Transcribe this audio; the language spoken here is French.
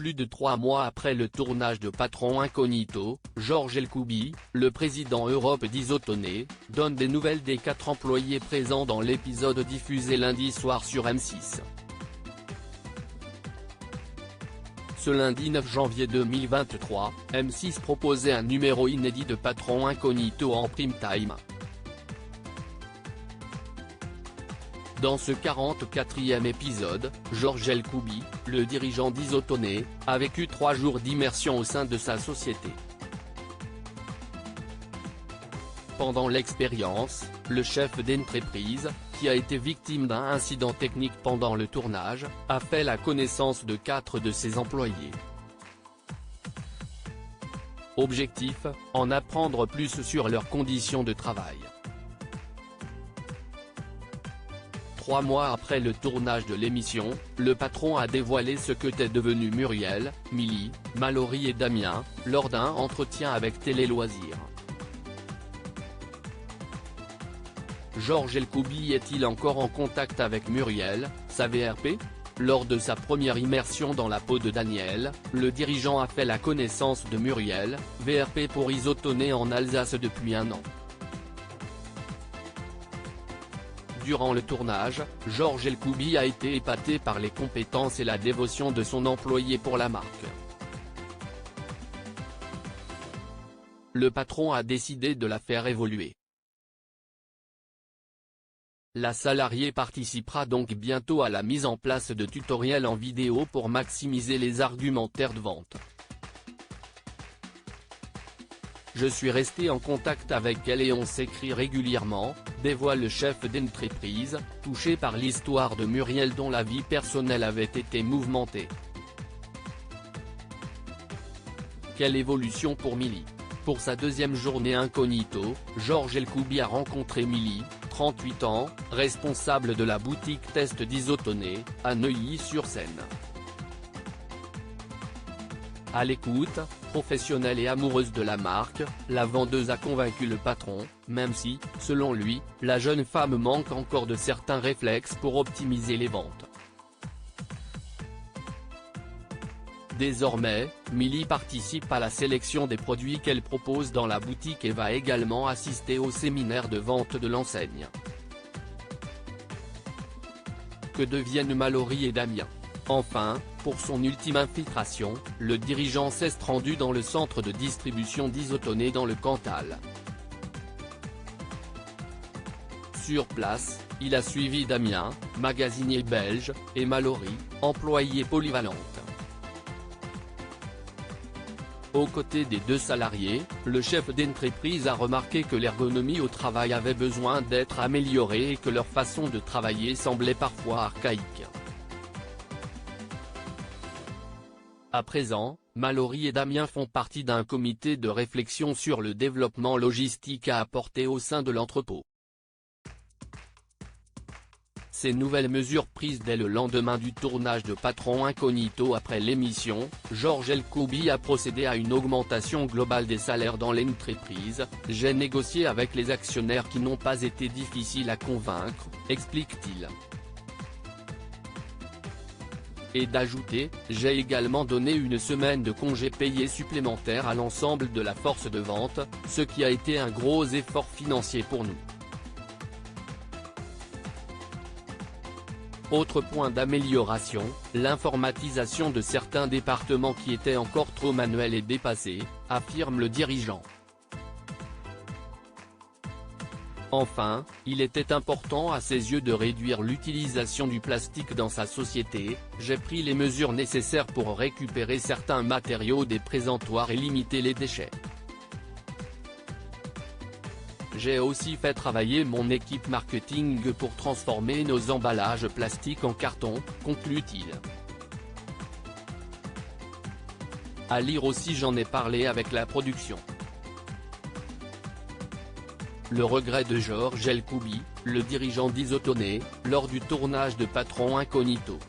Plus de 3 mois après le tournage de Patron Incognito, Georges Elkoubi, le président Europe d'Isotoné, donne des nouvelles des 4 employés présents dans l'épisode diffusé lundi soir sur M6. Ce lundi 9 janvier 2023, M6 proposait un numéro inédit de Patron Incognito en prime time. Dans ce 44e épisode, Georges Elkoubi, le dirigeant d'Isotoné, a vécu 3 jours d'immersion au sein de sa société. Pendant l'expérience, le chef d'entreprise, qui a été victime d'un incident technique pendant le tournage, a fait la connaissance de 4 de ses employés. Objectif, en apprendre plus sur leurs conditions de travail. 3 mois après le tournage de l'émission, le patron a dévoilé ce qu'étaient devenus Muriel, Milly, Mallory et Damien, lors d'un entretien avec Télé Loisirs. Georges Elkoubi est-il encore en contact avec Muriel, sa VRP ? Lors de sa première immersion dans la peau de Daniel, le dirigeant a fait la connaissance de Muriel, VRP pour Isotoné en Alsace depuis 1 an. Durant le tournage, Georges Elkoubi a été épaté par les compétences et la dévotion de son employé pour la marque. Le patron a décidé de la faire évoluer. La salariée participera donc bientôt à la mise en place de tutoriels en vidéo pour maximiser les argumentaires de vente. Je suis resté en contact avec elle et on s'écrit régulièrement, dévoile le chef d'entreprise, touché par l'histoire de Muriel dont la vie personnelle avait été mouvementée. Quelle évolution pour Milly. Pour sa 2e journée incognito, Georges Elkoubi a rencontré Milly, 38 ans, responsable de la boutique test d'Isotoné, à Neuilly-sur-Seine. À l'écoute, professionnelle et amoureuse de la marque, la vendeuse a convaincu le patron, même si, selon lui, la jeune femme manque encore de certains réflexes pour optimiser les ventes. Désormais, Milly participe à la sélection des produits qu'elle propose dans la boutique et va également assister au séminaire de vente de l'enseigne. Que deviennent Mallory et Damien ? Enfin, pour son ultime infiltration, le dirigeant s'est rendu dans le centre de distribution d'Isotoné dans le Cantal. Sur place, il a suivi Damien, magasinier belge, et Mallory, employée polyvalente. Aux côtés des 2 salariés, le chef d'entreprise a remarqué que l'ergonomie au travail avait besoin d'être améliorée et que leur façon de travailler semblait parfois archaïque. À présent, Mallory et Damien font partie d'un comité de réflexion sur le développement logistique à apporter au sein de l'entrepôt. Ces nouvelles mesures prises dès le lendemain du tournage de Patron Incognito après l'émission, Georges Elkoubi a procédé à une augmentation globale des salaires dans l'entreprise. J'ai négocié avec les actionnaires qui n'ont pas été difficiles à convaincre, explique-t-il. Et d'ajouter, j'ai également donné 1 semaine de congé payé supplémentaire à l'ensemble de la force de vente, ce qui a été un gros effort financier pour nous. Autre point d'amélioration, l'informatisation de certains départements qui étaient encore trop manuels et dépassés, affirme le dirigeant. Enfin, il était important à ses yeux de réduire l'utilisation du plastique dans sa société. J'ai pris les mesures nécessaires pour récupérer certains matériaux des présentoirs et limiter les déchets. J'ai aussi fait travailler mon équipe marketing pour transformer nos emballages plastiques en carton, conclut-il. À lire aussi j'en ai parlé avec la production. Le regret de Georges Elkoubi, le dirigeant d'Isotoné, lors du tournage de Patron Incognito.